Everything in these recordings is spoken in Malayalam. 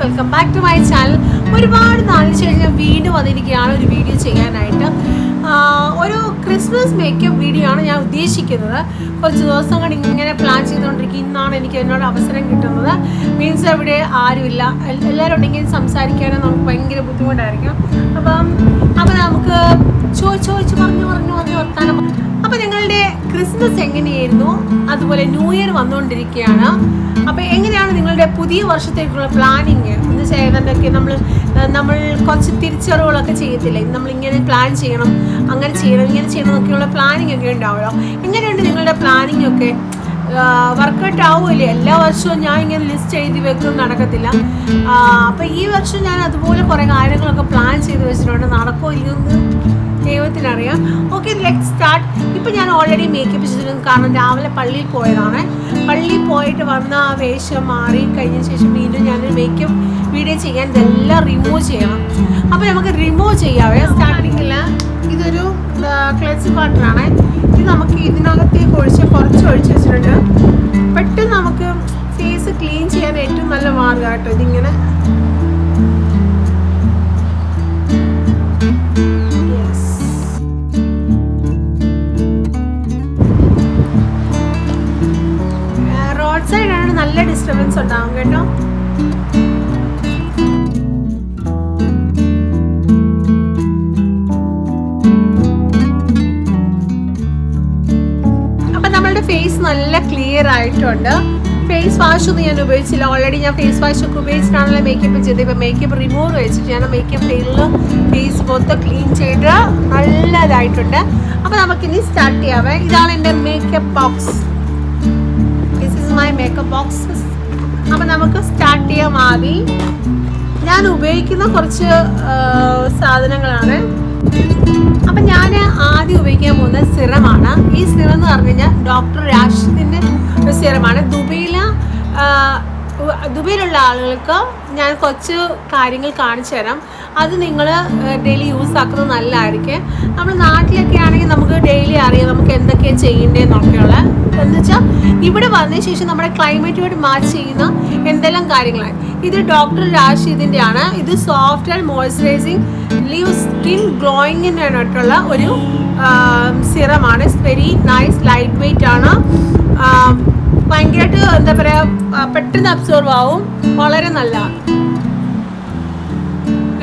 Welcome back to my channel. ഒരുപാട് നാളിന് ശേഷം വീണ്ടും വന്നിരിക്കുകയാണ് ഒരു വീഡിയോ ചെയ്യാനായിട്ട്. ഒരു ക്രിസ്മസ് മേക്കപ്പ് വീഡിയോ ആണ് ഞാൻ ഉദ്ദേശിക്കുന്നത്. കുറച്ച് ദിവസങ്ങൾ ഇങ്ങനെ പ്ലാൻ ചെയ്തുകൊണ്ടിരിക്കും. ഇന്നാണ് എനിക്ക് എന്നോട് അവസരം കിട്ടുന്നത്. മീൻസ് അവിടെ ആരുമില്ല, എല്ലാവരും ഉണ്ടെങ്കിൽ സംസാരിക്കാനും നമുക്ക് ഭയങ്കര ബുദ്ധിമുട്ടായിരിക്കും. അപ്പം നമുക്ക് ചോദിച്ച് പറഞ്ഞു വർത്താനം. അപ്പം നിങ്ങളുടെ ക്രിസ്മസ് എങ്ങനെയായിരുന്നു? അതുപോലെ ന്യൂ ഇയർ വന്നുകൊണ്ടിരിക്കുകയാണ്. അപ്പോൾ എങ്ങനെയാണ് നിങ്ങളുടെ പുതിയ വർഷത്തേക്കുള്ള പ്ലാനിങ് എന്ന് ചെയ്യുന്നതൊക്കെ? നമ്മൾ കുറച്ച് തിരിച്ചറിവുകളൊക്കെ ചെയ്യത്തില്ലേ, നമ്മളിങ്ങനെ പ്ലാൻ ചെയ്യണം, അങ്ങനെ ചെയ്യണം, ഇങ്ങനെ ചെയ്യണം എന്നൊക്കെയുള്ള പ്ലാനിങ് ഒക്കെ ഉണ്ടാവുമല്ലോ. എങ്ങനെയുണ്ട് നിങ്ങളുടെ പ്ലാനിങ് ഒക്കെ? വർക്കൗട്ട് ആവുമല്ലേ? എല്ലാ വർഷവും ഞാൻ ഇങ്ങനെ ലിസ്റ്റ് എഴുതി വെക്കും, നടക്കത്തില്ല. അപ്പോൾ ഈ വർഷം ഞാൻ അതുപോലെ കുറേ കാര്യങ്ങളൊക്കെ പ്ലാൻ ചെയ്ത് വെച്ചിട്ടുണ്ട്. നടക്കുമോ ഇല്ലെന്ന് ദൈവത്തിനറിയാം. Okay, let's start. ഇപ്പം ഞാൻ ഓൾറെഡി മേക്കപ്പ് ചെയ്തിരുന്നു, കാരണം രാവിലെ പള്ളിയിൽ പോയതാണ്. പള്ളിയിൽ പോയിട്ട് വന്ന ആ വേഷം മാറി കഴിഞ്ഞ ശേഷം വീണ്ടും ഞാനൊരു മേക്കപ്പ് വീഡിയോ ചെയ്യാൻ ഇതെല്ലാം റിമൂവ് ചെയ്യണം. അപ്പോൾ നമുക്ക് റിമൂവ് ചെയ്യാവേ. സ്റ്റാർട്ടിങ്ങിൽ ഇതൊരു ക്ലെൻസിങ് വാട്ടറാണ്. ഇത് നമുക്ക് ഇതിനകത്തേക്ക് കുറച്ച് ഒഴിച്ച് വെച്ചിട്ടുണ്ട്. പെട്ടെന്ന് നമുക്ക് ഫേസ് ക്ലീൻ ചെയ്യാൻ ഏറ്റവും നല്ല മാർഗ്ഗം കേട്ടോ ഇതിങ്ങനെ. റോഡ് സൈഡാണ്, നല്ല ഡിസ്റ്റർബൻസ് ഉണ്ടാവും കേട്ടോ. അപ്പം നമ്മളുടെ ഫേസ് നല്ല ക്ലിയർ ആയിട്ടുണ്ട്. ഫേസ് വാഷ് ഒന്നും ഞാൻ ഉപയോഗിച്ചില്ല. ഓൾറെഡി ഞാൻ ഫേസ് വാഷ് ഒക്കെ ഉപയോഗിച്ചിട്ടാണല്ലോ മേക്കപ്പ് ചെയ്തത്. ഇപ്പം മേക്കപ്പ് റിമൂവർ വെച്ചിട്ട് ഞാൻ മേക്കപ്പ് ഫേസ് മൊത്തം ക്ലീൻ ചെയ്ത് നല്ലതായിട്ടുണ്ട്. അപ്പം നമുക്കിനി സ്റ്റാർട്ട് ചെയ്യാവേ. ഇതാണ് എൻ്റെ makeup box. My makeup boxes. അപ്പം നമുക്ക് സ്റ്റാർട്ട് ചെയ്യാം. ആദ്യം ഞാൻ ഉപയോഗിക്കുന്ന കുറച്ച് സാധനങ്ങളാണ്. അപ്പം ഞാൻ ആദ്യം ഉപയോഗിക്കാൻ പോകുന്നത് സിറമാണ്. ഈ സിറം എന്ന് പറഞ്ഞു കഴിഞ്ഞാൽ ഡോക്ടർ രാഷിദിൻ്റെ ഒരു സിറമാണ്. ദുബൈയിലുള്ള ആളുകൾക്ക് ഞാൻ കുറച്ച് കാര്യങ്ങൾ കാണിച്ചു തരാം. അത് നിങ്ങൾ ഡെയിലി യൂസ് ആക്കുന്നത് നല്ലതായിരിക്കും. നമ്മൾ നാട്ടിലൊക്കെ ആണെങ്കിൽ നമുക്ക് ഡെയിലി അറിയാം നമുക്ക് എന്തൊക്കെയാണ് ചെയ്യേണ്ടതെന്നൊക്കെയുള്ള. എന്ന് വെച്ചാൽ ഇവിടെ വന്നതിന് ശേഷം നമ്മുടെ ക്ലൈമറ്റുമായിട്ട് മാച്ച് ചെയ്യുന്ന എന്തെല്ലാം കാര്യങ്ങളാണ്. ഇത് ഡോക്ടർ രാഷിദിൻ്റെ ആണ്. ഇത് soft and moisturising leave skin ഗ്ലോയിങ്ങിനായിട്ടുള്ള ഒരു സിറമാണ്. It's very nice, light weight ആണ്. ഭയങ്കരമായിട്ട് എന്താ പറയുക, പെട്ടെന്ന് അബ്സോർവ് ആവും. വളരെ നല്ല.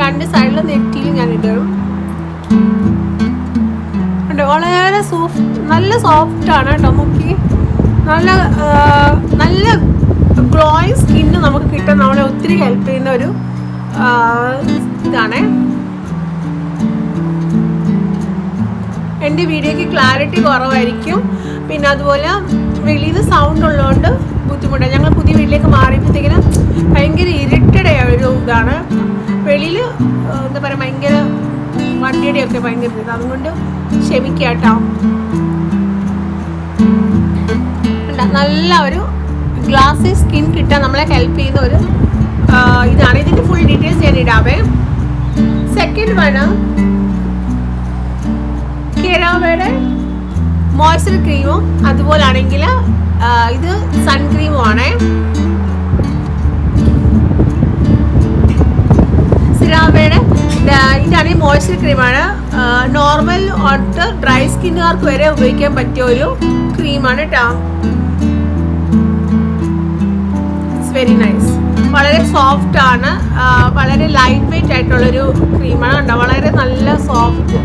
രണ്ട് സൈഡിലും നെറ്റിയിൽ ഞാൻ ഇടും. വളരെ നല്ല സോഫ്റ്റ് ആണ് കേട്ടോ. നോക്കി, നല്ല ഗ്ലോയിങ് സ്കിന്ന് നമുക്ക് കിട്ടാൻ നമ്മളെ ഒത്തിരി ഹെൽപ്പ് ചെയ്യുന്ന ഒരു ഇതാണ്. എൻ്റെ വീഡിയോയ്ക്ക് ക്ലാരിറ്റി കുറവായിരിക്കും. പിന്നെ അതുപോലെ വെളിയിൽ സൗണ്ട് ഉള്ളതുകൊണ്ട് ബുദ്ധിമുട്ടാണ്. ഞങ്ങൾ പുതിയ വീട്ടിലേക്ക് മാറിയപ്പോഴത്തേക്കിനും ഭയങ്കര ഇറിറ്റഡ് ആയ ഒരു ഇതാണ്. വെളിയിൽ എന്താ പറയുക, ഭയങ്കര വണ്ടിയുടെ ഒക്കെ ഭയങ്കര ഇത്. അതുകൊണ്ട് ക്ഷമിക്കാട്ടോ. നല്ല ഒരു ഗ്ലാസി സ്കിൻ കിട്ടാൻ നമ്മളെ ഹെൽപ്പ് ചെയ്യുന്ന ഒരു ഇതാണ്. ഇതിൻ്റെ ഫുൾ ഡീറ്റെയിൽസ് ഞാൻ ഇടാവേ. സെക്കൻഡ് വണ് കെരാവയുടെ മോയ്സ്ചർ ക്രീമും അതുപോലെ ആണെങ്കിൽ ഇത് സൺക്രീമും ആണ്. സിറാവയുടെ ഇതാണ് മോയ്സ്ചർ ക്രീമാണ്. നോർമൽ തൊട്ട് ഡ്രൈ സ്കിന്നുകാർക്ക് വരെ ഉപയോഗിക്കാൻ പറ്റിയ ഒരു ക്രീമാണ് കേട്ടോ. It's very nice. വളരെ സോഫ്റ്റ് ആണ്, വളരെ ലൈറ്റ് വെയിറ്റ് ആയിട്ടുള്ളൊരു ക്രീമാണ് കേട്ടോ. വളരെ നല്ല സോഫ്റ്റ്.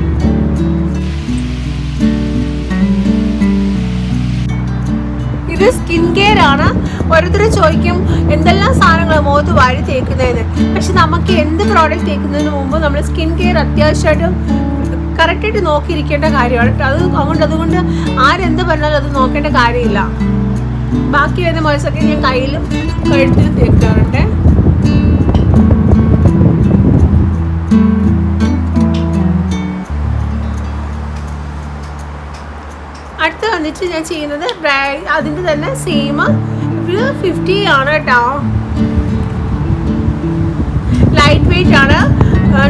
ഇത് സ്കിൻ കെയർ ആണ്. ഓരോരുത്തർ ചോദിക്കും എന്തെല്ലാം സാധനങ്ങൾ മുഖത്ത് വാരി തേക്കുന്നതെന്ന്. പക്ഷെ നമുക്ക് എന്ത് പ്രോഡക്റ്റ് തേക്കുന്നതിന് മുമ്പ് നമ്മൾ സ്കിൻ കെയർ അത്യാവശ്യമായിട്ട് കറക്റ്റായിട്ട് നോക്കിയിരിക്കേണ്ട കാര്യമാണ്. അതുകൊണ്ട് ആരെന്ത് പറഞ്ഞാലും അത് നോക്കേണ്ട കാര്യമില്ല. ബാക്കി വരുന്ന മോയ്സ്ചറൊക്കെ ഞാൻ കയ്യിലും കഴുത്തിലും തേക്കാറുണ്ട്. അടുത്ത് വന്നിട്ട് ഞാൻ ചെയ്യുന്നത് അതിൻ്റെ തന്നെ സെയിം 50 ആണ് കേട്ടോ. ലൈറ്റ് വെയിറ്റ് ആണ്.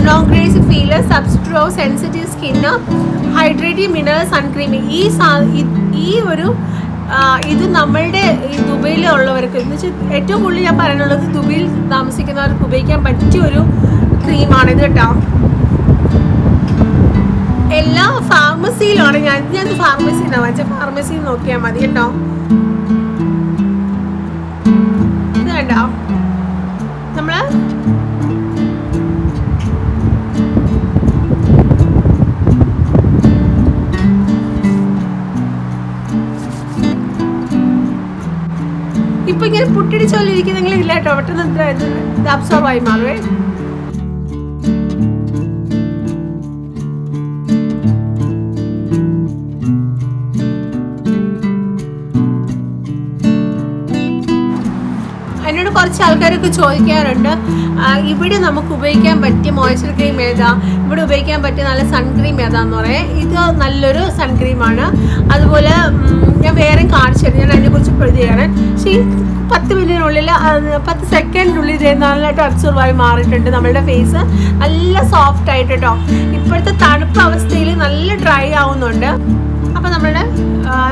നോൺ ഗ്രേസി ഫീലർ, സബ്സ്ട്രോ sensitive skin, hydrative mineral sun cream. ഈ ഒരു ഇത് നമ്മളുടെ ഈ ദുബൈയിലുള്ളവർക്ക് എന്ന് വെച്ചാൽ ഏറ്റവും കൂടുതൽ ഞാൻ പറയാനുള്ളത് ദുബൈയിൽ താമസിക്കുന്നവർക്ക് ഉപയോഗിക്കാൻ പറ്റിയ ഒരു ക്രീമാണിത് കേട്ടോ. എല്ലാ ഫാർമസിയിലാണ് ഞാൻ ഫാർമസിയിലാണ് വാങ്ങിച്ച, ഫാർമസിയിൽ നോക്കിയാൽ മതി കേട്ടോ. ഇത് കണ്ടോ നമ്മള് ഇപ്പൊ ഇങ്ങനെ പുട്ടിടിച്ച പോലെ ഇരിക്കുന്നെങ്കിലും ഇല്ല കേട്ടോ, പെട്ടെന്ന് ഇത് അബ്സോർവ് ആയി മാറുവേ. എന്നോട് കുറച്ച് ആൾക്കാരൊക്കെ ചോദിക്കാറുണ്ട് ഇവിടെ നമുക്ക് ഉപയോഗിക്കാൻ പറ്റിയ മോയ്സ്ചർ ക്രീം ഏതാ, ഇവിടെ ഉപയോഗിക്കാൻ പറ്റിയ നല്ല സൺക്രീം ഏതാന്ന് പറയാം. ഇത് നല്ലൊരു സൺക്രീമാണ്. അതുപോലെ ഞാൻ വേറെ കാണിച്ചു തരും, ഞാൻ അതിനെക്കുറിച്ച് പ്രതിയാണ്. പക്ഷേ ഈ 10 മിനിറ്റിനുള്ളിൽ 10 സെക്കൻഡിനുള്ളിൽ നല്ലതായിട്ട് അബ്സോർവ് ആയി മാറിയിട്ടുണ്ട്. നമ്മളുടെ ഫേസ് നല്ല സോഫ്റ്റ് ആയിട്ട് കേട്ടോ. ഇപ്പോഴത്തെ തണുപ്പ് അവസ്ഥയിൽ നല്ല ഡ്രൈ ആവുന്നുണ്ട്. അപ്പം നമ്മളുടെ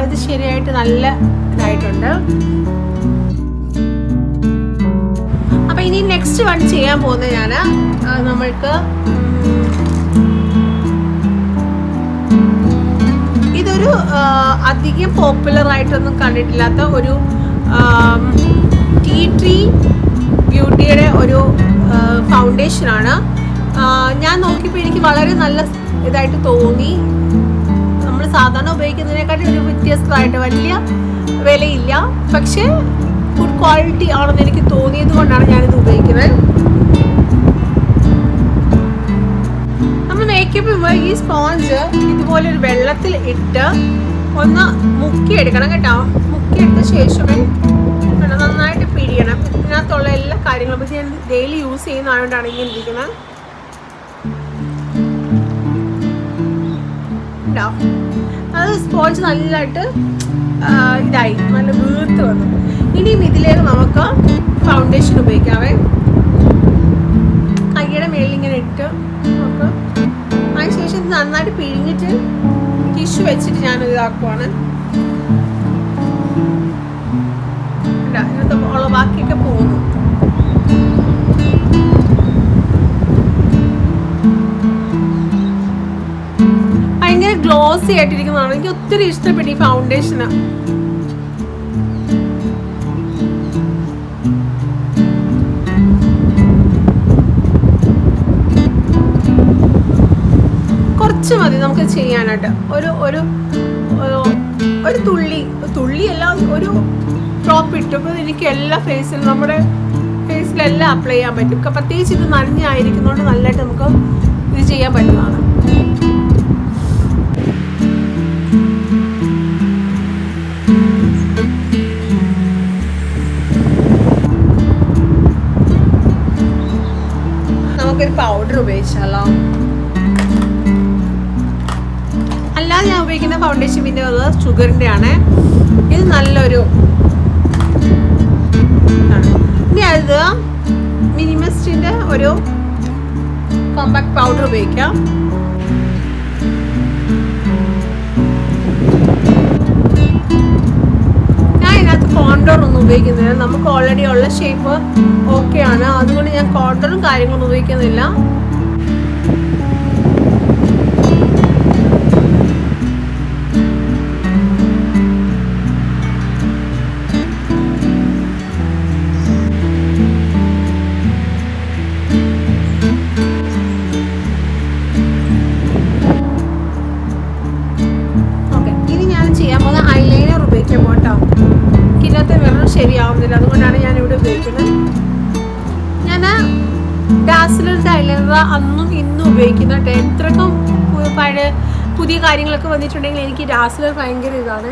ഇത് ശരിയായിട്ട് നല്ല ഇതായിട്ടുണ്ട്. അപ്പം ഇനി നെക്സ്റ്റ് വൺ ചെയ്യാൻ പോകുന്നത് ഞാൻ നമ്മൾക്ക് ഇതൊരു അധികം പോപ്പുലർ ആയിട്ടൊന്നും കണ്ടിട്ടില്ലാത്ത ഒരു ടീ ട്രീ ബ്യൂട്ടിയുടെ ഒരു ഫൗണ്ടേഷനാണ്. ഞാൻ നോക്കിയപ്പോൾ എനിക്ക് വളരെ നല്ല ഇതായിട്ട് തോന്നി. നമ്മൾ സാധാരണ ഉപയോഗിക്കുന്നതിനെക്കാട്ടി ഒരു വ്യത്യസ്തമായിട്ട്, വലിയ വിലയില്ല, പക്ഷേ ഗുഡ് ക്വാളിറ്റി ആണെന്ന് എനിക്ക് തോന്നിയത് കൊണ്ടാണ് ഞാനിത് ഉപയോഗിക്കുന്നത്. നമ്മൾ മേക്കപ്പ് ഈ സ്പോഞ്ച് ഇതുപോലൊരു വെള്ളത്തിൽ ഇട്ട് ഒന്ന് മുക്കിയെടുക്കണം കേട്ടോ. മുക്കിയെടുത്ത ശേഷമേ നന്നായിട്ട് പിഴിയണം. ഇതിനകത്തുള്ള എല്ലാ കാര്യങ്ങളും പക്ഷേ ഞാൻ ഡെയിലി യൂസ് ചെയ്യുന്നതുകൊണ്ടാണ് ഇങ്ങനെ ഇരിക്കുന്നത് കേട്ടോ. അത് സ്പോഞ്ച് നല്ലതായിട്ട് ഇതായി നല്ല വീർത്ത് വന്നു. ഇനിയും ഇതിലേക്ക് നമുക്ക് ഫൗണ്ടേഷൻ ഉപയോഗിക്കാവേ. കയ്യുടെ മേളിൽ ഇങ്ങനെ ഇട്ട് നമുക്ക് അതിനുശേഷം ഇത് നന്നായിട്ട് പിഴിഞ്ഞിട്ട് ടിഷ്യൂ വെച്ചിട്ട് ഞാനിത് ഇതാക്കുവാണ്. ഇതിനകത്ത് ഉള്ള ബാക്കിയൊക്കെ പോകുന്നു. ഭയങ്കര ഗ്ലോസി ആയിട്ടിരിക്കുന്നതാണ്. എനിക്ക് ഒത്തിരി ഇഷ്ടപ്പെട്ടു ഈ ഫൗണ്ടേഷന്. കുറച്ച് മതി നമുക്ക് ചെയ്യാനായിട്ട്. ഒരു തുള്ളിയല്ല, ഒരു ഡ്രോപ്പ് ഇട്ടപ്പോൾ എനിക്ക് എല്ലാ ഫേസിലും നമ്മുടെ ഫേസിലെല്ലാം അപ്ലൈ ചെയ്യാൻ പറ്റും. പ്രത്യേകിച്ച് ഇത് നനഞ്ഞായിരിക്കുന്നതുകൊണ്ട് നല്ലതായിട്ട് നമുക്ക് ഇത് ചെയ്യാൻ പറ്റുന്നതാണ്. നമുക്കൊരു പൗഡർ ഉപയോഗിച്ചാലോ? അല്ലാതെ ഞാൻ ഉപയോഗിക്കുന്ന ഫൗണ്ടേഷൻ പിന്നെ ഉള്ളത് ഷുഗറിൻ്റെ ആണ്. ഇത് നല്ലൊരു ഇനി അത് മിനിമസ്റ്റിൻ്റെ ഒരു കോമ്പാക്ട് പൗഡർ ഉപയോഗിക്കാം. ഞാൻ ഇതിനകത്ത് കോണ്ടോർ ഒന്നും ഉപയോഗിക്കുന്നില്ല. നമുക്ക് ഓൾറെഡി ഉള്ള ഷേപ്പ് ഓക്കെയാണ്. അതുകൊണ്ട് ഞാൻ കോണ്ടോറും കാര്യങ്ങളൊന്നും ഉപയോഗിക്കുന്നില്ല. ശരിയാവുന്നില്ല, അതുകൊണ്ടാണ് ഞാൻ ഇവിടെ ഉപയോഗിക്കുന്നത്. ഞാൻ ഡാസ്ലറിൻ്റെ ഐലൈനർ അന്നും ഇന്നും ഉപയോഗിക്കുന്നത് കേട്ടോ. എത്രക്കും പുതിയ കാര്യങ്ങളൊക്കെ വന്നിട്ടുണ്ടെങ്കിൽ എനിക്ക് ഡാസ്ലർ ഭയങ്കര ഇതാണ്.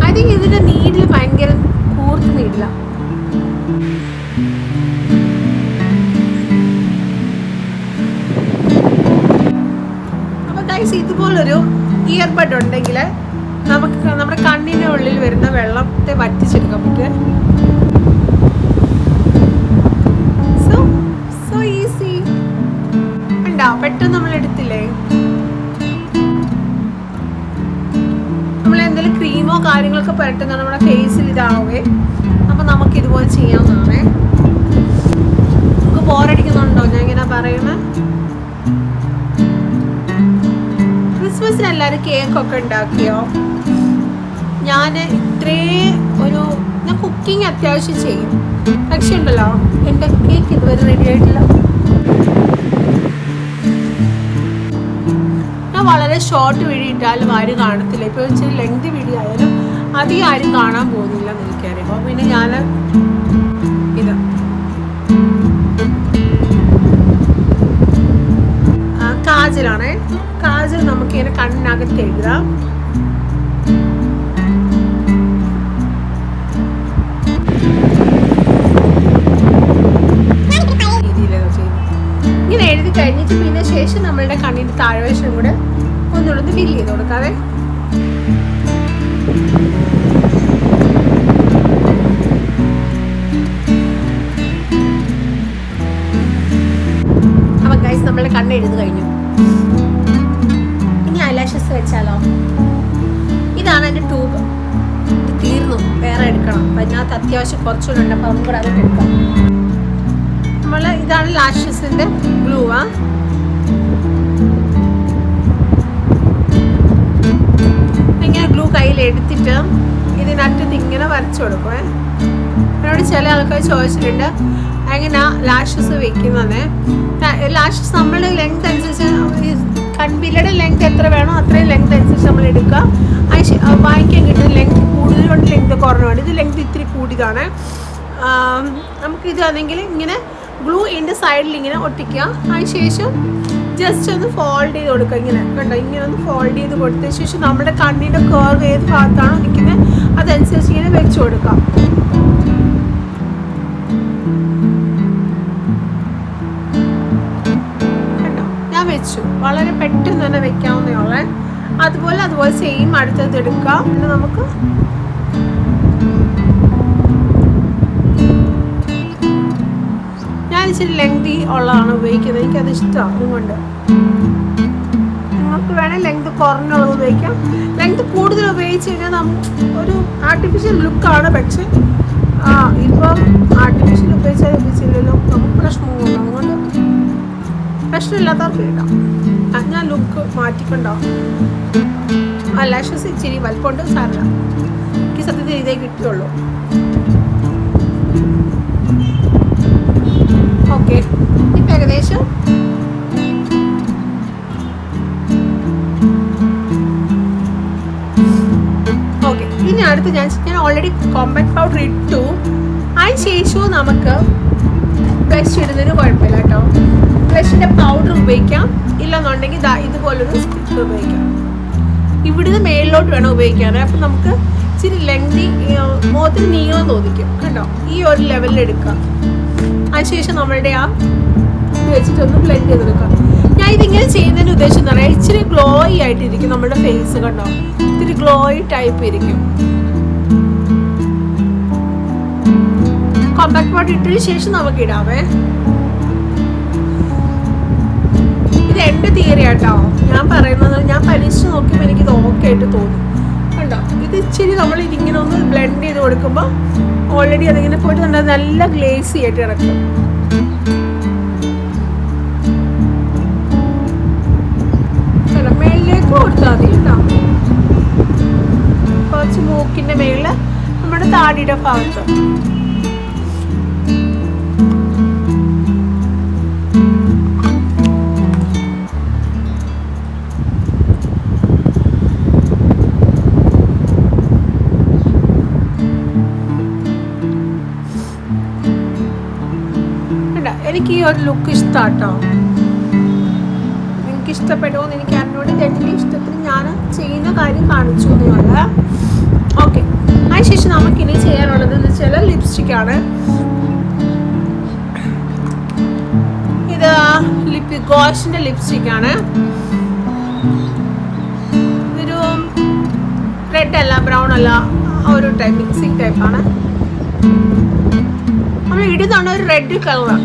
ഐ തിങ്ക് ഇതിൻ്റെ നീഡിൽ ഭയങ്കര കൂർത്ത് നീഡില്ല. അപ്പോൾ ഗൈസ്, ഇതുപോലൊരു ഇയർബഡ് ഉണ്ടെങ്കിൽ നമുക്ക് നമ്മുടെ കണ്ണിൻ്റെ ഉള്ളിൽ വരുന്ന വെള്ളത്തെ വറ്റിച്ചെടുക്കാൻ പറ്റും. സോ ഈസി ഉണ്ടോ? പെട്ടെന്ന് നമ്മൾ എടുത്തില്ലേ? എന്തെങ്കിലും ക്രീമോ കാര്യങ്ങളൊക്കെ പെട്ടെന്ന് നമ്മുടെ ഫേസിൽ ഇതാവേ. അപ്പം നമുക്ക് ഇതുപോലെ ചെയ്യാവുന്നതാണേ. നമുക്ക് ബോറടിക്കുന്നുണ്ടോ ഞാൻ ഇങ്ങനെ പറയുന്നത്? ക്രിസ്മസിന് എല്ലാവരും കേക്കൊക്കെ ഉണ്ടാക്കിയോ? ഞാൻ ഞാൻ കുക്കിംഗ് അത്യാവശ്യം ചെയ്യും, പക്ഷെ ഉണ്ടല്ലോ എൻ്റെ കേക്ക് ഇതുവരെ റെഡി ആയിട്ടില്ല. ഞാൻ വളരെ ഷോർട്ട് വീഡിയോ ഇട്ടാലും ആരും കാണത്തില്ല. ഇപ്പോൾ ഇച്ചിരി ലെങ്ത് വീഡിയോ ആയാലും അധികം ആരും കാണാൻ പോകുന്നില്ല എന്ന് എനിക്കറിയാം. അപ്പോൾ പിന്നെ ഞാൻ ഇത് കാജലാണേ. കാജൽ നമുക്ക് ഇങ്ങനെ കണ്ണിനകത്ത് എഴുതാം. ഇങ്ങനെ എഴുതി കഴിഞ്ഞിട്ട് പിന്നെ ശേഷം നമ്മളുടെ കണ്ണിന്റെ താഴ്വശം കൂടെ ഒന്നുകൂടെ ഫിൽ ചെയ്ത് കൊടുക്കാതെ. അപ്പൊ ഗൈസ് നമ്മളുടെ കണ്ണ് എഴുതി കഴിഞ്ഞു. ഇനി ഐലാഷസ് വെച്ചാലോ? ഇതാണ് എൻ്റെ ട്യൂബ്. ഇത് തീർന്നു, വേറെ എടുക്കണം. അതിനകത്ത് അത്യാവശ്യം കുറച്ചുകൂടെ ഉണ്ട്, അപ്പം കൂടെ അതൊക്കെ എടുക്കാം. ഇതാണ് ലാഷസിന്റെ ഗ്ലൂ. ഇങ്ങനെ ഗ്ലൂ കയ്യിൽ എടുത്തിട്ട് ഇതിനകത്ത് ഇങ്ങനെ വരച്ചു കൊടുക്കുവേ. എന്നോട് ചില ആൾക്കാർ ചോദിച്ചിട്ടുണ്ട് എങ്ങനെയാ ലാഷസ് വെക്കുന്നത്. ലാഷസ് നമ്മുടെ ലെങ്ത് അനുസരിച്ച്, കൺപില്ലയുടെ ലെങ്ത് എത്ര വേണോ അത്രയും ലെങ്ത് അനുസരിച്ച് നമ്മൾ എടുക്കുക. വാങ്ങിക്കാൻ കിട്ടുന്ന ലെങ്ത് കൂടുതലുണ്ട്, ലെങ്ത് കുറഞ്ഞുണ്ട്. ഇത് ലെങ്ത് ഇത്തിരി കൂടിയതാണ്. നമുക്കിതാണെങ്കിൽ ഇങ്ങനെ ഗ്ലൂ ഇതിൻ്റെ സൈഡിൽ ഇങ്ങനെ ഒട്ടിക്കുക. അതിനുശേഷം ജസ്റ്റ് ഒന്ന് ഫോൾഡ് ചെയ്ത് കൊടുക്കുക. ഇങ്ങനെ കണ്ടോ, ഇങ്ങനെ ഒന്ന് ഫോൾഡ് ചെയ്ത് കൊടുത്തതിന് ശേഷം നമ്മുടെ കണ്ണിൻ്റെ കർവ് ഏത് ഭാഗത്താണോ നിൽക്കുന്നത് അതനുസരിച്ച് ഇങ്ങനെ വെച്ച് കൊടുക്കാം. കണ്ടോ, ഞാൻ വെച്ചു. വളരെ പെട്ടെന്ന് തന്നെ വെക്കാവുന്നതാണ്. അതുപോലെ സെയിം അടുത്തത് എടുക്കാം. പിന്നെ നമുക്ക് ഇച്ചിരി ലെങ്തി ഉള്ളതാണ് ഉപയോഗിക്കുന്നത്. എനിക്കത് ഇഷ്ടമാണ്. അതുകൊണ്ട് നമുക്ക് വേണേൽ ലെങ്ത് കുറഞ്ഞുള്ളത് ഉപയോഗിക്കാം. ലെങ്ത് കൂടുതൽ ഉപയോഗിച്ച് കഴിഞ്ഞാൽ ഒരു ആർട്ടിഫിഷ്യൽ ലുക്കാണ്. പക്ഷെ ഇപ്പം ആർട്ടിഫിഷ്യൽ ഉപയോഗിച്ചില്ലല്ലോ, നമുക്ക് പ്രശ്നമൊന്നുമില്ല. അതുകൊണ്ട് പ്രശ്നമില്ലാത്തവർക്ക് ഇടാം. ഞാൻ ലുക്ക് മാറ്റിക്കൊണ്ടോ. ലാഷസ് ഇച്ചിരി വലിപ്പമുണ്ട്, സാറില്ല. എനിക്ക് സത്യത്തിൽ ഇതേ കിട്ടുള്ളൂ. ഓക്കെ, ഇപ്പം ഏകദേശം ഓക്കെ. ഇനി അടുത്ത് ഞാൻ ഓൾറെഡി കോമ്പാക്ട് പൗഡർ ഇട്ടു. അതിന് ശേഷവും നമുക്ക് ബ്ലഷ് ഇടുന്നതിന് കുഴപ്പമില്ല കേട്ടോ. ബ്ലഷിൻ്റെ പൗഡർ ഉപയോഗിക്കാം, ഇല്ലെന്നുണ്ടെങ്കിൽ ഇതുപോലൊരു സ്റ്റിക്കർ ഉപയോഗിക്കാം. ഇവിടുന്ന് മേളിലോട്ട് വേണം ഉപയോഗിക്കാൻ. അപ്പം നമുക്ക് ഇച്ചിരി ലെങ്തി മുഖത്തിന് നീളം തോന്നിക്കും. കണ്ടോ, ഈ ഒരു ലെവലിൽ എടുക്കാം. അതിനുശേഷം നമ്മളുടെ ഇത് വെച്ചിട്ടൊന്ന് ബ്ലെൻഡ് ചെയ്തെടുക്കാം. ഞാൻ ഇതിങ്ങനെ ചെയ്യുന്നതിന് ഉദ്ദേശം എന്ന് പറയാം, ഇച്ചിരി ഗ്ലോയി ആയിട്ടിരിക്കും നമ്മുടെ ഫേസ്. കണ്ടോ, ഇത്തിരി ഗ്ലോയി ടൈപ്പ് ഇരിക്കും. കോമ്പാക്ട് പൗഡർ ഇട്ടതിന് ശേഷം നമുക്ക് ഇടാവേ. ഇത് എൻ്റെ തിയറി ആട്ടോ, ഞാൻ പറയുന്നത്. ഞാൻ പരീക്ഷിച്ച് നോക്കിയപ്പോൾ എനിക്കിത് ഓക്കെ ആയിട്ട് തോന്നി. കണ്ടോ, ഇത് ഇച്ചിരി നമ്മൾ ഇതിങ്ങനെ ഒന്ന് ബ്ലെൻഡ് ചെയ്ത് കൊടുക്കുമ്പോൾ ഓൾറെഡി അതിങ്ങനെ പോയിട്ട് നല്ല ഗ്ലേസി ആയിട്ട് കിടക്കും. മേളിലേക്ക് കൊടുത്താൽ മതി കേട്ടോ. കുറച്ച് മൂക്കിൻ്റെ മേളിൽ നമ്മുടെ താടിയുടെ ഭാഗത്ത്. എനിക്ക് ഈ ഒരു ലുക്ക് ഇഷ്ടമാട്ടോ. നിങ്ങൾക്ക് ഇഷ്ടപ്പെടുമോ എന്ന് എനിക്ക് അറിഞ്ഞോട്. എൻ്റെ ഇഷ്ടത്തിന് ഞാൻ ചെയ്യുന്ന കാര്യം കാണിച്ചു എന്നുള്ളത്. ഓക്കെ, അതിനുശേഷം നമുക്കിനി ചെയ്യാനുള്ളത് എന്ന് വെച്ചാൽ ലിപ്സ്റ്റിക്കാണ്. ഇത് ഗോഷിൻ്റെ ലിപ്സ്റ്റിക്കാണ്. ഇതൊരു റെഡ് അല്ല, ബ്രൗൺ അല്ല, ഒരു ടൈപ്പ് മിക്സിങ് ടൈപ്പാണ്. നമ്മൾ ഇടുന്നതാണ് ഒരു റെഡ് കളർ.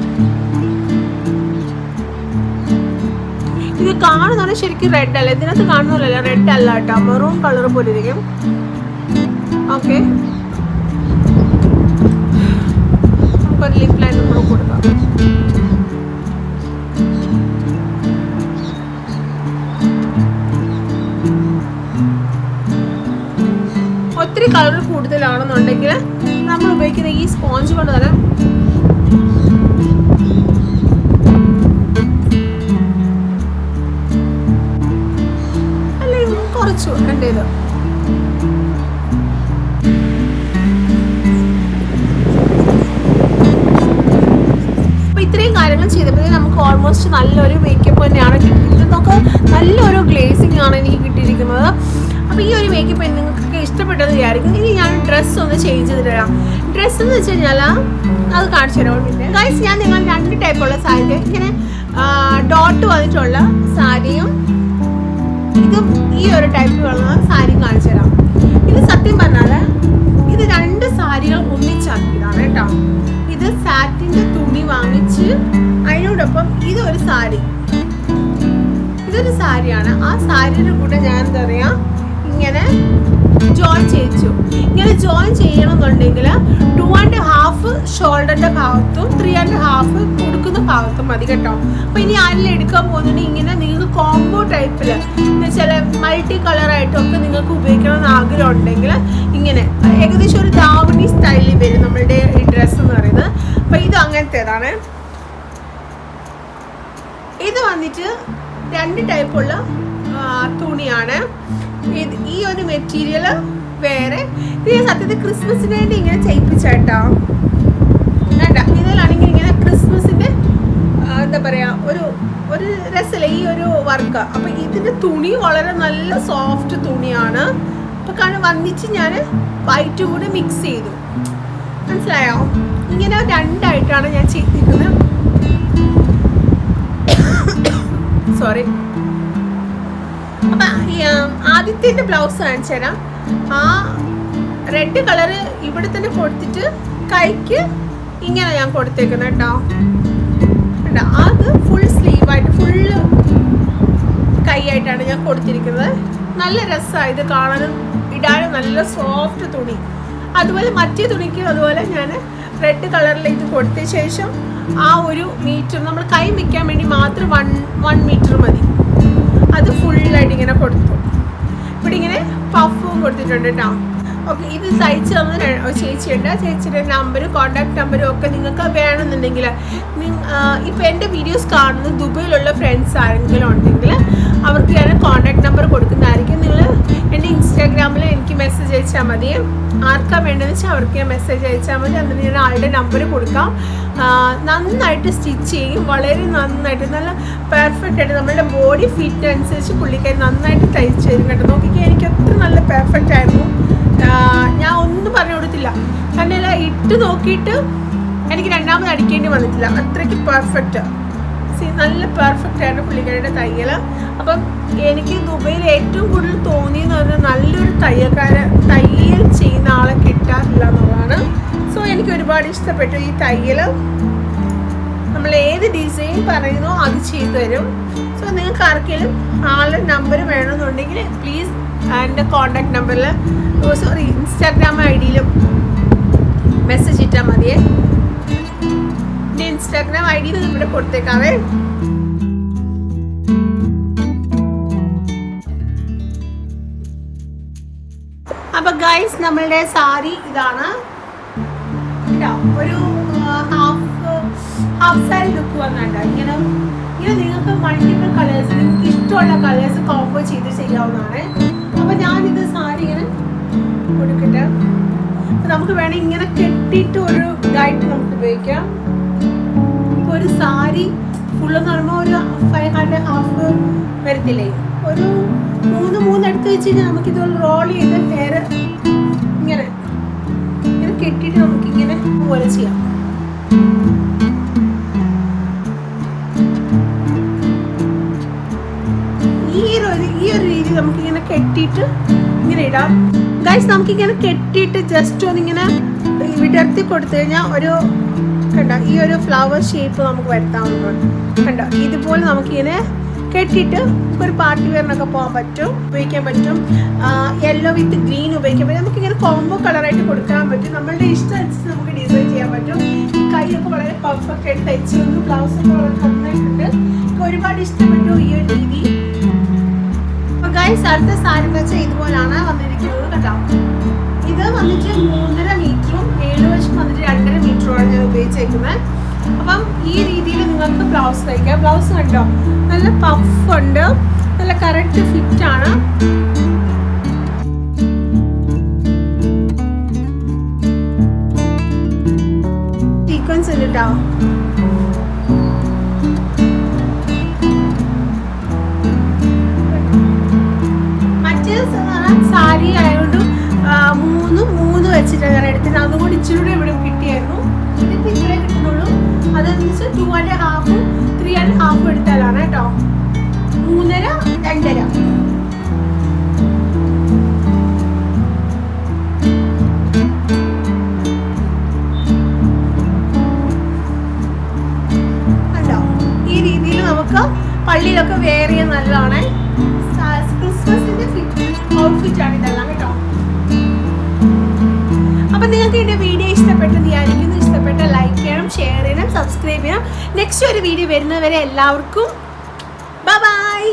ഇത് കാണുന്നതാണ് ശരിക്കും റെഡ് അല്ല. ഇതിനകത്ത് കാണുന്നില്ല, റെഡ് അല്ല കേട്ടോ, മെറൂൺ കളർ പോലെ ഇരിക്കും. ഓക്കെ, നമുക്കൊരു ലിപ് ലൈൻ കൂടെ കൊടുക്കാം. ഒത്തിരി കളർ കൂടുതലാണെന്നുണ്ടെങ്കിൽ നമ്മൾ ഉപയോഗിക്കുന്ന ഈ സ്പോഞ്ച് കൊണ്ട് തന്നെ അല്ലെങ്കിൽ കുറച്ചു എൻ്റെ ഇത് ഇത്രയും കാര്യങ്ങൾ ചെയ്തപ്പോൾ നമുക്ക് ഓൾമോസ്റ്റ് നല്ലൊരു മേക്കപ്പ് തന്നെയാണ് കിട്ടിയിരിക്കുന്നത്. നമുക്ക് നല്ലൊരു ഗ്ലേസിംഗ് ആണ് എനിക്ക് കിട്ടിയിരിക്കുന്നത്. അപ്പോൾ ഈ ഒരു മേക്കപ്പ് നിങ്ങൾക്ക് ഇഷ്ടപ്പെട്ടത് വിചാരിക്കും. ഇനി ഞാൻ ഡ്രസ്സ് ഒന്ന് ചേഞ്ച് ചെയ്ത് തരാം. ഡ്രസ്സ് എന്ന് വെച്ച് കഴിഞ്ഞാൽ അത് കാണിച്ചു തരാം. ഗൈസ്, ഞാൻ നിങ്ങൾ 2 ടൈപ്പുള്ള സാരി, ഇങ്ങനെ ഡോട്ട് വന്നിട്ടുള്ള സാരിയും ഇതും ഈ ഒരു ടൈപ്പിലുള്ള സാരിയും കാണിച്ചു തരാം. ഇത് സത്യം പറഞ്ഞാൽ ഇത് 2 സാരികൾ ഒന്നിച്ചാക്കിയതാണ് കേട്ടോ. ഇത് സാറ്റിൻ്റെ തുണി വാങ്ങിച്ച് അതിനോടൊപ്പം ഇതൊരു സാരി, ഇതൊരു സാരിയാണ്. ആ സാരിയുടെ കൂടെ ഞാൻ എന്താ പറയുക ഇങ്ങനെ ജോയിൻ ചെയ്യിച്ചു. ഇങ്ങനെ ജോയിൻ ചെയ്യണമെന്നുണ്ടെങ്കിൽ 2.5 ഷോൾഡറിൻ്റെ ഭാഗത്തും 3.5 കൊടുക്കുന്ന ഭാഗത്തും മതി കേട്ടോ. അപ്പോൾ ഇനി ആരെങ്കിലും എടുക്കാൻ പോകുന്നുണ്ടെങ്കിൽ ഇങ്ങനെ നിങ്ങൾക്ക് കോംബോ ടൈപ്പിൽ ചില മൾട്ടി കളറായിട്ടും ഒക്കെ നിങ്ങൾക്ക് ഉപയോഗിക്കണമെന്ന് ആഗ്രഹം ഉണ്ടെങ്കിൽ ഇങ്ങനെ ഏകദേശം ഒരു ദാവണി സ്റ്റൈലിൽ വരും നമ്മളുടെ ഈ ഡ്രസ്സ് എന്ന് പറയുന്നത്. അപ്പോൾ ഇത് അങ്ങനത്തേതാണ്. ഇത് വന്നിട്ട് 2 ടൈപ്പുള്ള തുണിയാണ്. ഈ ഒരു മെറ്റീരിയൽ വേറെ. ഇത് സത്യത്തിൽ ക്രിസ്മസിന് വേണ്ടി ഇങ്ങനെ ചെയ്യിപ്പിച്ചേട്ടോ. വേണ്ട, ഇതിലാണെങ്കിൽ ഇങ്ങനെ ക്രിസ്മസിൻ്റെ എന്താ പറയുക ഒരു രസമില്ല ഈ ഒരു വർക്ക്. അപ്പം ഇതിൻ്റെ തുണി വളരെ നല്ല സോഫ്റ്റ് തുണിയാണ്. അപ്പം കാരണം വന്നിച്ച് ഞാൻ വൈറ്റും കൂടി മിക്സ് ചെയ്തു. മനസ്സിലായോ? ഇങ്ങനെ 2 ആയിട്ടാണ് ഞാൻ ചെയ്തിരിക്കുന്നത്. സോറി. അപ്പം ആദ്യത്തെ ബ്ലൗസ് കാണിച്ചു തരാം. ആ റെഡ് കളറ് ഇവിടെ തന്നെ കൊടുത്തിട്ട് കൈക്ക് ഇങ്ങനെ ഞാൻ കൊടുത്തേക്കുന്നത് കേട്ടോ. അത് ഫുൾ സ്ലീവായിട്ട് ഫുള്ള് കൈയായിട്ടാണ് ഞാൻ കൊടുത്തിരിക്കുന്നത്. നല്ല രസമാണ് ഇത് കാണാനും ഇടാനും, നല്ല സോഫ്റ്റ് തുണി. അതുപോലെ മറ്റേ തുണിക്ക് അതുപോലെ ഞാൻ റെഡ് കളറിൽ ഇത് കൊടുത്ത ശേഷം ആ ഒരു മീറ്റർ നമ്മൾ കൈ വയ്ക്കാൻ വേണ്ടി മാത്രം 1 മീറ്റർ മതി. അത് ഫുള്ളായിട്ട് ഇങ്ങനെ കൊടുത്തു. ഇവിടെ ഇങ്ങനെ പഫും കൊടുത്തിട്ടുണ്ട് കേട്ടോ. ഓക്കെ, ഇത് തയ്ച്ച് തന്ന ചേച്ചിയുണ്ട്. ചേച്ചിയുടെ നമ്പരും കോൺടാക്ട് നമ്പരും ഒക്കെ നിങ്ങൾക്ക് വേണമെന്നുണ്ടെങ്കിൽ ഇപ്പോൾ എൻ്റെ വീഡിയോസ് കാണുന്ന ദുബൈയിലുള്ള ഫ്രണ്ട്സ് ആരെങ്കിലും ഉണ്ടെങ്കിൽ അവർക്ക് ഞാൻ കോൺടാക്ട് നമ്പർ കൊടുക്കുന്നതായിരിക്കും. നിങ്ങൾ എൻ്റെ ഇൻസ്റ്റാഗ്രാമിൽ എനിക്ക് മെസ്സേജ് അയച്ചാൽ മതി. ആർക്കാണ് വേണ്ടതെന്ന് വെച്ചാൽ അവർക്ക് ഞാൻ മെസ്സേജ് അയച്ചാൽ മതി. എന്നിട്ട് ഞാൻ ആളുടെ നമ്പർ കൊടുക്കാം. നന്നായിട്ട് സ്റ്റിച്ച് ചെയ്യും, വളരെ നന്നായിട്ട്, നല്ല പെർഫെക്റ്റ് ആയിട്ട് നമ്മളുടെ ബോഡി ഫിറ്റ് അനുസരിച്ച് പുള്ളിക്കാരി നന്നായിട്ട് തയ്ച്ച് തരും കേട്ടോ. നോക്കിക്കാൻ എനിക്ക് അത്ര നല്ല പെർഫെക്റ്റ് ആയിരുന്നു. ഞാൻ ഒന്നും പറഞ്ഞു കൊടുത്തില്ല. തന്നെയല്ല, ഇട്ട് നോക്കിയിട്ട് എനിക്ക് രണ്ടാമത് അടിക്കേണ്ടി വന്നിട്ടില്ല. അത്രയ്ക്ക് പെർഫെക്റ്റ്, നല്ല പെർഫെക്റ്റ് ആയിരുന്നു പുള്ളിക്കാരുടെ തയ്യൽ. അപ്പം എനിക്ക് ദുബൈയിൽ ഏറ്റവും കൂടുതൽ തോന്നിയെന്ന് പറഞ്ഞാൽ നല്ലൊരു തയ്യൽ ചെയ്യുന്ന ആളെ കിട്ടാറില്ല എന്നുള്ളതാണ്. സോ എനിക്ക് ഒരുപാട് ഇഷ്ടപ്പെട്ടു ഈ തയ്യൽ. നമ്മൾ ഏത് ഡിസൈൻ പറയുന്നോ അത് ചെയ്തു തരും. സോ നിങ്ങൾക്ക് ആർക്കെങ്കിലും ആളുടെ നമ്പർ വേണമെന്നുണ്ടെങ്കിൽ പ്ലീസ് എൻ്റെ കോൺടാക്ട് നമ്പറിൽ ഇൻസ്റ്റാഗ്രാം ID-യിലും മെസ്സേജ് ഇട്ടാൽ മതിയേ. എൻ്റെ ഇൻസ്റ്റാഗ്രാം ID ഇവിടെ കൊടുത്തേക്കാവേ. അപ്പോൾ ഗൈസ്, നമ്മളുടെ സാരി ഇതാണ്. ഒരു ഹാഫ് സാരി ലുക്ക് വന്നിട്ടുണ്ട്. ഇങ്ങനെ നിങ്ങൾക്ക് മൾട്ടിപ്പിൾ കളേഴ്സ്, നിങ്ങൾക്ക് ഇഷ്ടമുള്ള കളേഴ്സ് കോംബോ ചെയ്ത് ചെയ്യാവുന്നതാണ്. അപ്പോൾ ഞാനിത് സാരി ഇങ്ങനെ കൊടുക്കട്ടെ. അപ്പോൾ നമുക്ക് വേണമെങ്കിൽ ഇങ്ങനെ കെട്ടിയിട്ട് ഒരു ഇതായിട്ട് നമുക്ക് ഉപയോഗിക്കാം. ഇപ്പോൾ ഒരു സാരി ഫുള്ളെന്ന് പറയുമ്പോൾ ഒരു 5.5 വരത്തില്ലേ, ഒരു 3 എടുത്ത് വെച്ച് കഴിഞ്ഞാൽ നമുക്കിത് റോൾ ചെയ്ത് ഹെയർ ഇങ്ങനെ കെട്ടിയിട്ട് നമുക്കിങ്ങനെ പോലെ ചെയ്യാം. ഈ ഒരു രീതി നമുക്കിങ്ങനെ കെട്ടിയിട്ട് ഇങ്ങനെ ഇടാം. ഗൈസ്, നമുക്കിങ്ങനെ കെട്ടിയിട്ട് ജസ്റ്റ് ഒന്നിങ്ങനെ വിടർത്തി കൊടുത്തു കഴിഞ്ഞാൽ ഒരു കണ്ടോ ഈ ഒരു ഫ്ലവർ ഷേപ്പ് നമുക്ക് വരുത്താവുന്നതാണ്. കണ്ടോ ഇതുപോലെ നമുക്കിങ്ങനെ കെട്ടിയിട്ട് ഒരു പാർട്ടി വെയറിനൊക്കെ പോകാൻ പറ്റും, ഉപയോഗിക്കാൻ പറ്റും. യെല്ലോ വിത്ത് ഗ്രീൻ ഉപയോഗിക്കാൻ പറ്റും. നമുക്കിങ്ങനെ കോംബോ കളറായിട്ട് കൊടുക്കാൻ പറ്റും. നമ്മളുടെ ഇഷ്ടം അനുസരിച്ച് നമുക്ക് ഡിസൈൻ ചെയ്യാൻ പറ്റും. കൈയൊക്കെ വളരെ പെർഫെക്റ്റ് ആയിട്ട് തയ്ച്ചു വന്നു. ബ്ലൗസൊക്കെ വളരെ നന്നായിട്ടുണ്ട്. എനിക്ക് ഒരുപാട് ഇഷ്ടപ്പെട്ടു ഈ ഒരു രീതി. അപ്പോൾ ഗൈസ്, അടുത്ത സാരി എന്ന് വെച്ചാൽ ഇതുപോലാണ് വന്നിരിക്കുന്നത് കേട്ടോ. ഇത് വന്നിട്ട് 3.5 മീറ്ററും 7 വശം വന്നിട്ട് 2.5 മീറ്ററുമാണ് ഞാൻ ഉപയോഗിച്ചേക്കുന്നത്. അപ്പം ഈ രീതിയിൽ നിങ്ങൾക്ക് ബ്ലൗസ് തയ്ക്കാം. ബ്ലൗസ് കണ്ടോ, നല്ല പഫ് ഉണ്ട്, നല്ല കറക്റ്റ് ഫിറ്റ് ആണ്. സീക്വൻസ് ഉണ്ട് കേട്ടോ. മറ്റേ സാരി ആയതുകൊണ്ട് 3 വെച്ചിട്ടാണ് ഞാൻ എടുത്തത്. അതുകൊണ്ട് ഇച്ചിരി കൂടെ ഇവിടെ കിട്ടിയായിരുന്നു. ഇതിപ്പോൾ ഇത്രേ കിട്ടുന്നുള്ളൂ. അതെന്ന് വെച്ചാൽ 2.5 3.5 എടുത്താലാണ് കേട്ടോ. 3.5 2.5. കണ്ടോ, ഈ രീതിയിൽ നമുക്ക് പള്ളിയിലൊക്കെ വെയർ ചെയ്യാൻ നല്ലതാണ്. ക്രിസ്മസിന്റെ ഔട്ട്ഫിറ്റാണ് ഇതെല്ലാം കേട്ടോ. അപ്പം നിങ്ങൾക്ക് എൻ്റെ വീഡിയോ ഇഷ്ടപ്പെട്ടെന്ന് വിചാരിക്കുന്നു. ഇഷ്ടപ്പെട്ട ലൈക്ക് ചെയ്യണം, ഷെയർ ചെയ്യണം, സബ്സ്ക്രൈബ് ചെയ്യണം. നെക്സ്റ്റ് ഒരു വീഡിയോ വരുന്നവരെ എല്ലാവർക്കും bye bye.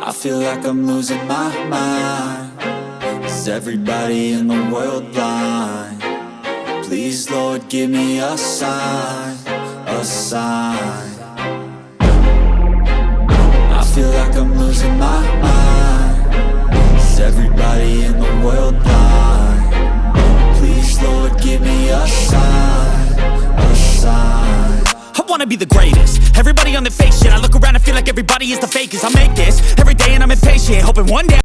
I feel like I'm losing my mind. Is everybody in the world blind? Please, Lord, give me a sign, a sign. I feel like I'm losing my mind. Is everybody in the world blind? Please, Lord, give me a sign, a sign. I wanna be the greatest. Everybody on the fake shit. I look around and feel like everybody is the fakest. I make this every day and I'm impatient, hoping one day